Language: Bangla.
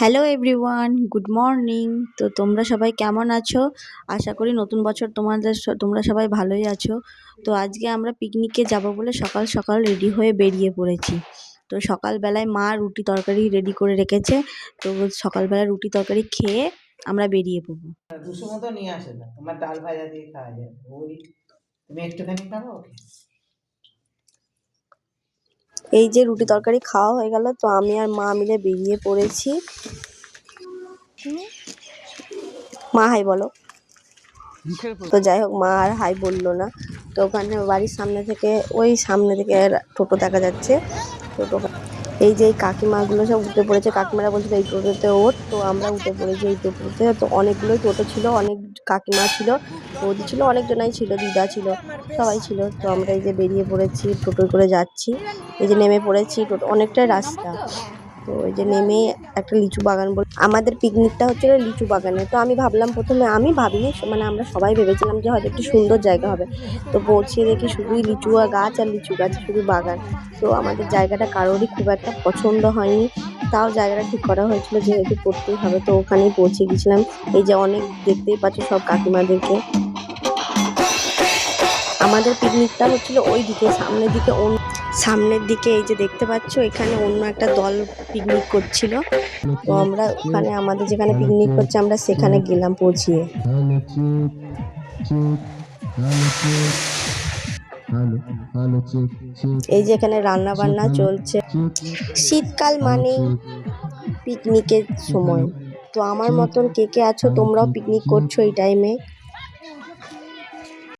Hello everyone, good morning. তো তোমরা সবাই কেমন আছো? আশা করি নতুন বছর তোমরা সবাই ভালোই আছো। তো আজকে আমরা পিকনিকে যাব বলে সকাল সকাল রেডি হয়ে বেরিয়ে পড়েছি। তো সকালবেলায় মা রুটি তরকারি রেডি করে রেখেছে। তো সকালবেলা রুটি তরকারি খেয়ে আমরা বেরিয়ে পড়বো। 200 মতো নিয়ে আসে না, তোমার ডাল ভাজা দিয়ে খাওয়া যায়। ওই তুমি একটুখানি খাবো ওকে। এই যে রুটি তরকারি খাওয়া হয়ে গেল, তো আমি আর মা মিলে বেরিয়ে পড়েছি। মা হাই বলো। তো যাই হোক, মা আর হাই বললো না। তো ওখানে বাড়ির সামনে থেকে টোটো দেখা যাচ্ছে। টোটো, এই যে এই কাকিমাগুলো সব উঠে পড়েছে। কাকিমারা বলছিল এই টোটোতে ওঠ, তো আমরা উঠে পড়েছি এই টোটোতে। তো অনেকগুলোই টোটো ছিল, অনেক কাকিমা ছিল, বৌদি ছিল, অনেকজনাই ছিল, দিদা ছিল, সবাই ছিল। তো আমরা এই যে বেরিয়ে পড়েছি, টোটোয় করে যাচ্ছি। এই যে নেমে পড়েছি, টোটো অনেকটাই রাস্তা। তো এই যে নেমে একটা লিচু বাগান আমাদের পিকনিকটা হচ্ছিল লিচু বাগানে। তো আমি ভাবলাম, প্রথমে আমি ভাবিনি, মানে আমরা সবাই ভেবেছিলাম যে হয়তো একটু সুন্দর জায়গা হবে। তো পৌঁছে দেখি শুধুই লিচু গাছ আর লিচু গাছ, শুধু বাগান। তো আমাদের জায়গাটা কারোরই খুব একটা পছন্দ হয়নি। তাও জায়গাটা ঠিক করা হয়েছিল, যেহেতু করতেই হবে, তো ওখানেই পৌঁছে গেছিলাম। এই যে অনেক দেখতেই পাচ্ছ সব কাকিমাদেরকে। আমাদের পিকনিকটা হচ্ছিল ওই দিকে, সামনের দিকে। এই যে দেখতে পাচ্ছ, এখানে অন্য একটা দল পিকনিক করছিল। তো আমরা ওখানে, আমাদের যেখানে পিকনিক হচ্ছে, আমরা সেখানে গেলাম পৌঁছিয়ে। এই যে এখানে রান্না বান্না চলছে। শীতকাল মানেই পিকনিকের সময়। তো আমার মতন কে কে আছো তোমরাও পিকনিক করছো এই টাইমে?